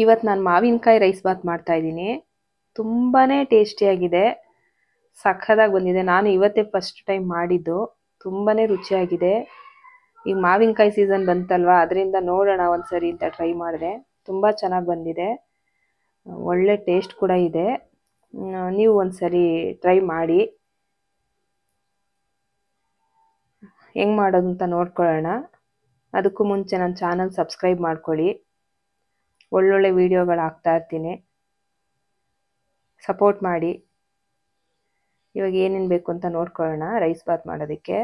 ಇವತ್ತು ನಾನು ಮಾವಿನಕಾಯಿ ರೈಸ್ ಬಾತ್ ಮಾಡ್ತಾ ಇದ್ದೀನಿ. ತುಂಬಾ ಟೇಸ್ಟಿಯಾಗಿದೆ, ಸಖತ್ತಾಗಿ ಬಂದಿದೆ. ನಾನು ಇವತ್ತೇ ಫಸ್ಟ್ ಟೈಮ್ ಮಾಡಿದ್ದು, ತುಂಬಾ ರುಚಿಯಾಗಿದೆ. ಈಗ ಮಾವಿನಕಾಯಿ ಸೀಸನ್ ಬಂತಲ್ವಾ, ಅದರಿಂದ ನೋಡೋಣ ಒಂದ್ಸರಿ ಅಂತ ಟ್ರೈ ಮಾಡಿದೆ. ತುಂಬ ಚೆನ್ನಾಗಿ ಬಂದಿದೆ, ಒಳ್ಳೆ ಟೇಸ್ಟ್ ಕೂಡ ಇದೆ. ನೀವು ಒಂದ್ಸರಿ ಟ್ರೈ ಮಾಡಿ. ಹೆಂಗೆ ಮಾಡೋದು ಅಂತ ನೋಡ್ಕೊಳ್ಳೋಣ. ಅದಕ್ಕೂ ಮುಂಚೆ ನನ್ನ ಚಾನಲ್ ಸಬ್ಸ್ಕ್ರೈಬ್ ಮಾಡ್ಕೊಳ್ಳಿ. ಒಳ್ಳೊಳ್ಳೆ ವಿಡಿಯೋಗಳು ಹಾಕ್ತಾ ಇರ್ತೀನಿ, ಸಪೋರ್ಟ್ ಮಾಡಿ. ಇವಾಗ ಏನೇನು ಬೇಕು ಅಂತ ನೋಡ್ಕೊಳ್ಳೋಣ ರೈಸ್ ಬಾತ್ ಮಾಡೋದಕ್ಕೆ.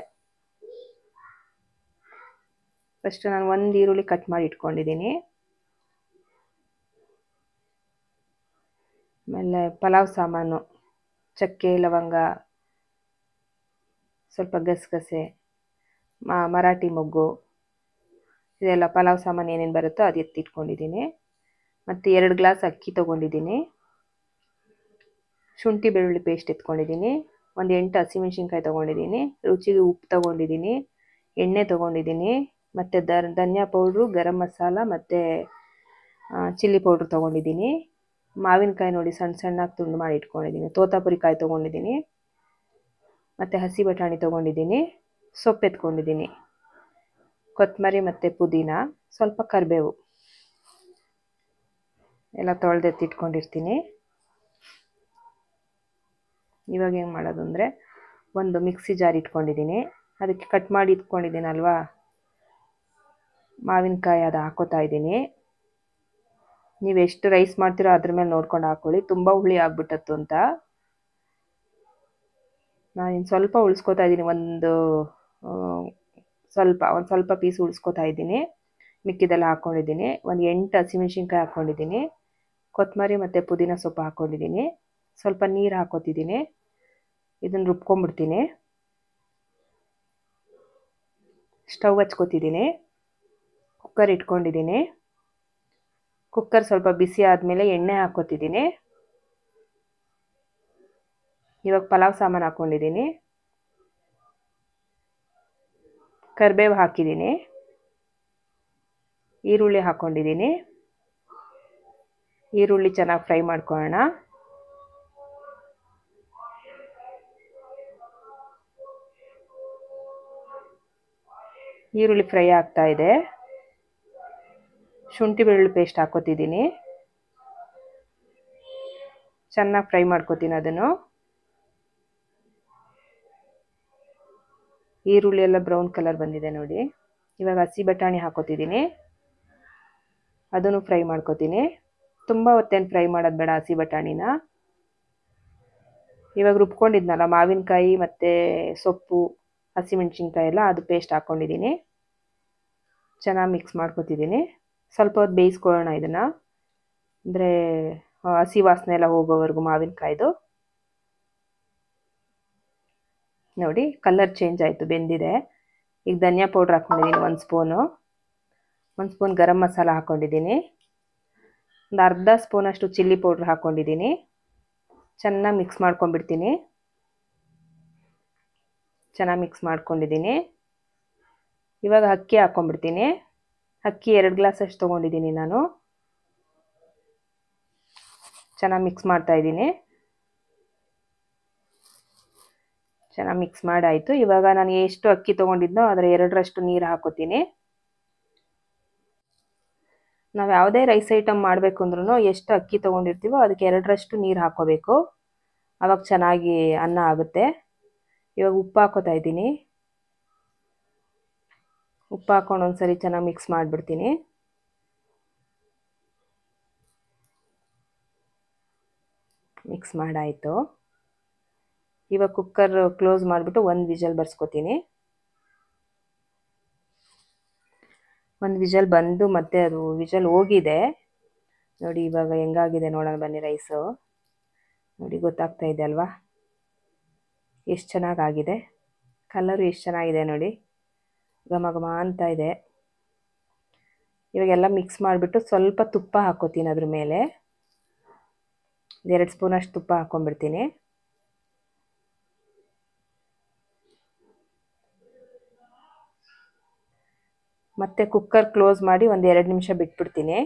ಫಸ್ಟ್ ನಾನು ಒಂದು ಈರುಳ್ಳಿ ಕಟ್ ಮಾಡಿ ಇಟ್ಕೊಂಡಿದ್ದೀನಿ. ಆಮೇಲೆ ಪಲಾವ್ ಸಾಮಾನು, ಚಕ್ಕೆ, ಲವಂಗ, ಸ್ವಲ್ಪ ಗಸಗಸೆ, ಮರಾಠಿ ಮೊಗ್ಗು, ಇದೆಲ್ಲ ಪಲಾವ್ ಸಾಮಾನು ಏನೇನು ಬರುತ್ತೋ ಅದು ಎತ್ತಿಟ್ಕೊಂಡಿದ್ದೀನಿ. ಮತ್ತು 2 ಗ್ಲಾಸ್ ಅಕ್ಕಿ ತೊಗೊಂಡಿದ್ದೀನಿ. ಶುಂಠಿ ಬೆಳ್ಳುಳ್ಳಿ ಪೇಸ್ಟ್ ಎತ್ಕೊಂಡಿದ್ದೀನಿ. ಒಂದು 8 ಹಸಿಮೆಣ್ಸಿನ್ಕಾಯಿ ತೊಗೊಂಡಿದ್ದೀನಿ. ರುಚಿಗೆ ಉಪ್ಪು ತೊಗೊಂಡಿದ್ದೀನಿ. ಎಣ್ಣೆ ತೊಗೊಂಡಿದ್ದೀನಿ. ಮತ್ತು ಧನಿಯಾ ಪೌಡ್ರು, ಗರಂ ಮಸಾಲ ಮತ್ತು ಚಿಲ್ಲಿ ಪೌಡ್ರು ತೊಗೊಂಡಿದ್ದೀನಿ. ಮಾವಿನಕಾಯಿ ನೋಡಿ ಸಣ್ಣ ಸಣ್ಣಗೆ ತುಂಡು ಮಾಡಿ ಇಟ್ಕೊಂಡಿದ್ದೀನಿ. ತೋತಾಪುರಿ ಕಾಯಿ ತೊಗೊಂಡಿದ್ದೀನಿ. ಮತ್ತು ಹಸಿ ಬಟಾಣಿ ತೊಗೊಂಡಿದ್ದೀನಿ. ಸೊಪ್ಪು ಎತ್ಕೊಂಡಿದ್ದೀನಿ. ಕೊತ್ತಂಬರಿ ಮತ್ತು ಪುದೀನ, ಸ್ವಲ್ಪ ಕರಿಬೇವು ಎಲ್ಲ ತೊಳೆದೆತ್ತಿಟ್ಕೊಂಡಿರ್ತೀನಿ. ಇವಾಗ ಏನು ಮಾಡೋದು ಅಂದರೆ, ಒಂದು ಮಿಕ್ಸಿ ಜಾರ್ ಇಟ್ಕೊಂಡಿದ್ದೀನಿ. ಅದಕ್ಕೆ ಕಟ್ ಮಾಡಿ ಇಟ್ಕೊಂಡಿದ್ದೀನಲ್ವಾ ಮಾವಿನಕಾಯಿ, ಅದು ಹಾಕೋತಾ ಇದ್ದೀನಿ. ನೀವು ಎಷ್ಟು ರೈಸ್ ಮಾಡ್ತೀರೋ ಅದ್ರ ಮೇಲೆ ನೋಡ್ಕೊಂಡು ಹಾಕ್ಕೊಳ್ಳಿ, ತುಂಬ ಹುಳಿ ಆಗ್ಬಿಟ್ಟತ್ತು ಅಂತ. ನಾನು ಇನ್ನು ಸ್ವಲ್ಪ ಉಳಿಸ್ಕೊತಾ ಇದ್ದೀನಿ. ಒಂದು ಸ್ವಲ್ಪ ಪೀಸ್ ಉಳಿಸ್ಕೊತಾ ಇದ್ದೀನಿ. ಮಿಕ್ಕಿದೆಲ್ಲ ಹಾಕ್ಕೊಂಡಿದ್ದೀನಿ. ಒಂದು 8 ಹಸಿಮೆಣ್ಸಿನ್ಕಾಯಿ ಹಾಕ್ಕೊಂಡಿದ್ದೀನಿ. ಕೊತ್ತಂಬರಿ ಮತ್ತು ಪುದೀನ ಸೊಪ್ಪು ಹಾಕ್ಕೊಂಡಿದ್ದೀನಿ. ಸ್ವಲ್ಪ ನೀರು ಹಾಕೋತಿದ್ದೀನಿ. ಇದನ್ನು ರುಬ್ಕೊಂಡ್ಬಿಡ್ತೀನಿ. ಸ್ಟವ್ ಹಚ್ಕೋತಿದ್ದೀನಿ. ಕುಕ್ಕರ್ ಇಟ್ಕೊಂಡಿದ್ದೀನಿ. ಕುಕ್ಕರ್ ಸ್ವಲ್ಪ ಬಿಸಿ ಆದಮೇಲೆ ಎಣ್ಣೆ ಹಾಕೋತಿದ್ದೀನಿ. ಇವಾಗ ಪಲಾವ್ ಸಾಮಾನು ಹಾಕ್ಕೊಂಡಿದ್ದೀನಿ. ಕರಿಬೇವು ಹಾಕಿದ್ದೀನಿ. ಈರುಳ್ಳಿ ಹಾಕ್ಕೊಂಡಿದ್ದೀನಿ. ಈರುಳ್ಳಿ ಚೆನ್ನಾಗಿ ಫ್ರೈ ಮಾಡ್ಕೊಳ್ಳೋಣ. ಈರುಳ್ಳಿ ಫ್ರೈ ಆಗ್ತಾ ಇದೆ. ಶುಂಠಿ ಬೆಳ್ಳುಳ್ಳಿ ಪೇಸ್ಟ್ ಹಾಕೋತಿದ್ದೀನಿ. ಚೆನ್ನಾಗಿ ಫ್ರೈ ಮಾಡ್ಕೋತೀನಿ ಅದನ್ನು. ಈರುಳ್ಳಿ ಎಲ್ಲ ಬ್ರೌನ್ ಕಲರ್ ಬಂದಿದೆ ನೋಡಿ. ಇವಾಗ ಹಸಿ ಬಟಾಣಿ ಹಾಕೋತಿದ್ದೀನಿ. ಅದನ್ನು ಫ್ರೈ ಮಾಡ್ಕೋತೀನಿ. ತುಂಬ ಹೊತ್ತೇನು ಫ್ರೈ ಮಾಡೋದು ಬೇಡ ಹಸಿ ಬಟಾಣಿನ. ಇವಾಗ ರುಬ್ಕೊಂಡಿದ್ನಲ್ಲ ಮಾವಿನಕಾಯಿ ಮತ್ತು ಸೊಪ್ಪು, ಹಸಿಮೆಣ್ಸಿನ್ಕಾಯಿ ಎಲ್ಲ, ಅದು ಪೇಸ್ಟ್ ಹಾಕ್ಕೊಂಡಿದ್ದೀನಿ. ಚೆನ್ನಾಗಿ ಮಿಕ್ಸ್ ಮಾಡ್ಕೋತಿದ್ದೀನಿ. ಸ್ವಲ್ಪ ಹೊತ್ತು ಬೇಯಿಸ್ಕೊಳ್ಳೋಣ ಇದನ್ನು, ಅಂದರೆ ಹಸಿ ವಾಸನೆ ಎಲ್ಲ ಹೋಗೋವರೆಗೂ ಮಾವಿನಕಾಯ್ದು. ನೋಡಿ ಕಲರ್ ಚೇಂಜ್ ಆಯಿತು, ಬೆಂದಿದೆ. ಈಗ ಧನಿಯಾ ಪೌಡ್ರ್ ಹಾಕ್ಕೊಂಡಿದ್ದೀನಿ 1 ಸ್ಪೂನ್ ಗರಂ ಮಸಾಲ ಹಾಕ್ಕೊಂಡಿದ್ದೀನಿ. ಒಂದು ಅರ್ಧ ಸ್ಪೂನಷ್ಟು ಚಿಲ್ಲಿ ಪೌಡ್ರ್ ಹಾಕ್ಕೊಂಡಿದ್ದೀನಿ. ಚೆನ್ನಾಗಿ ಮಿಕ್ಸ್ ಮಾಡ್ಕೊಂಡ್ಬಿಡ್ತೀನಿ. ಚೆನ್ನಾಗಿ ಮಿಕ್ಸ್ ಮಾಡ್ಕೊಂಡಿದ್ದೀನಿ. ಇವಾಗ ಅಕ್ಕಿ ಹಾಕ್ಕೊಂಡ್ಬಿಡ್ತೀನಿ. ಅಕ್ಕಿ 2 ಗ್ಲಾಸಷ್ಟು ತೊಗೊಂಡಿದ್ದೀನಿ ನಾನು. ಚೆನ್ನಾಗಿ ಮಿಕ್ಸ್ ಮಾಡ್ತಾಯಿದ್ದೀನಿ. ಚೆನ್ನಾಗಿ ಮಿಕ್ಸ್ ಮಾಡಾಯಿತು. ಇವಾಗ ನಾನು ಎಷ್ಟು ಅಕ್ಕಿ ತೊಗೊಂಡಿದ್ನೋ ಅದರ 2ರಷ್ಟು ನೀರು ಹಾಕೋತೀನಿ. ನಾವು ಯಾವುದೇ ರೈಸ್ ಐಟಮ್ ಮಾಡಬೇಕು ಅಂದ್ರೂ ಎಷ್ಟು ಅಕ್ಕಿ ತೊಗೊಂಡಿರ್ತೀವೋ ಅದಕ್ಕೆ 2ರಷ್ಟು ನೀರು ಹಾಕ್ಕೋಬೇಕು. ಆವಾಗ ಚೆನ್ನಾಗಿ ಅನ್ನ ಆಗುತ್ತೆ. ಇವಾಗ ಉಪ್ಪು ಹಾಕೋತಾ ಇದ್ದೀನಿ. ಉಪ್ಪು ಹಾಕ್ಕೊಂಡು ಒಂದ್ಸರಿ ಚೆನ್ನಾಗಿ ಮಿಕ್ಸ್ ಮಾಡಿಬಿಡ್ತೀನಿ. ಮಿಕ್ಸ್ ಮಾಡಾಯಿತು. ಇವಾಗ ಕುಕ್ಕರ್ ಕ್ಲೋಸ್ ಮಾಡಿಬಿಟ್ಟು 1 ವಿಷಲ್ ಬರ್ಸ್ಕೊತೀನಿ. 1 ವಿಷಲ್ ಬಂದು ಮತ್ತೆ ಅದು ವಿಷಲ್ ಹೋಗಿದೆ ನೋಡಿ. ಇವಾಗ ಹೆಂಗಾಗಿದೆ ನೋಡೋಣ ಬನ್ನಿ ರೈಸು. ನೋಡಿ ಗೊತ್ತಾಗ್ತಾ ಇದೆ ಅಲ್ವಾ ಎಷ್ಟು ಚೆನ್ನಾಗಾಗಿದೆ. ಕಲರು ಎಷ್ಟು ಚೆನ್ನಾಗಿದೆ ನೋಡಿ, ಘಮ ಘಮ ಅಂತ ಇದೆ. ಇವಾಗೆಲ್ಲ ಮಿಕ್ಸ್ ಮಾಡಿಬಿಟ್ಟು ಸ್ವಲ್ಪ ತುಪ್ಪ ಹಾಕೋತೀನಿ ಅದ್ರ ಮೇಲೆ. 2 ಸ್ಪೂನಷ್ಟು ತುಪ್ಪ ಹಾಕ್ಕೊಂಡ್ಬಿಡ್ತೀನಿ. ಮತ್ತೆ ಕುಕ್ಕರ್ ಕ್ಲೋಸ್ ಮಾಡಿ ಒಂದು 2 ನಿಮಿಷ ಬಿಟ್ಬಿಡ್ತೀನಿ.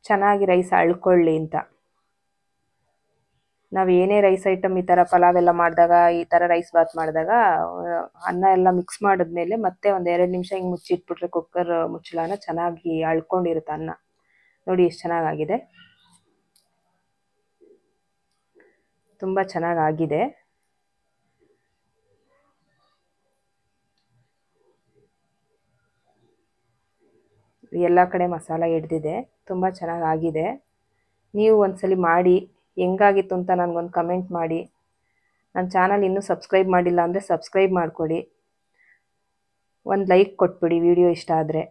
ಚೆನ್ನಾಗಿ ರೈಸ್ ಅಳ್ಕೊಳ್ಳಿ ಅಂತ. ನಾವು ಏನೇ ರೈಸ್ ಐಟಮ್ ಈ ಥರ ಪಲಾವ್ ಎಲ್ಲ ಮಾಡಿದಾಗ, ಈ ಥರ ರೈಸ್ ಬಾತ್ ಮಾಡಿದಾಗ ಅನ್ನ ಎಲ್ಲ ಮಿಕ್ಸ್ ಮಾಡಿದ್ಮೇಲೆ ಮತ್ತೆ ಒಂದು 2 ನಿಮಿಷ ಹಿಂಗೆ ಮುಚ್ಚಿಟ್ಬಿಟ್ರೆ ಕುಕ್ಕರ್ ಮುಚ್ಚಳನ ಚೆನ್ನಾಗಿ ಅಳ್ಕೊಂಡಿರುತ್ತೆ ಅನ್ನ. ನೋಡಿ ಎಷ್ಟು ಚೆನ್ನಾಗಾಗಿದೆ, ತುಂಬ ಚೆನ್ನಾಗಾಗಿದೆ. ಎಲ್ಲ ಕಡೆ ಮಸಾಲ ಹಿಡ್ದಿದೆ, ತುಂಬ ಚೆನ್ನಾಗಾಗಿದೆ. ನೀವು ಒಂದ್ಸಲಿ ಮಾಡಿ ಹೆಂಗಾಗಿತ್ತು ಅಂತ ನನಗೊಂದು ಕಮೆಂಟ್ ಮಾಡಿ. ನನ್ನ ಚಾನಲ್ ಇನ್ನೂ ಸಬ್ಸ್ಕ್ರೈಬ್ ಮಾಡಿಲ್ಲ ಅಂದರೆ ಸಬ್ಸ್ಕ್ರೈಬ್ ಮಾಡ್ಕೊಳ್ಳಿ. ಒಂದು ಲೈಕ್ ಕೊಟ್ಬಿಡಿ ವಿಡಿಯೋ ಇಷ್ಟ ಆದರೆ.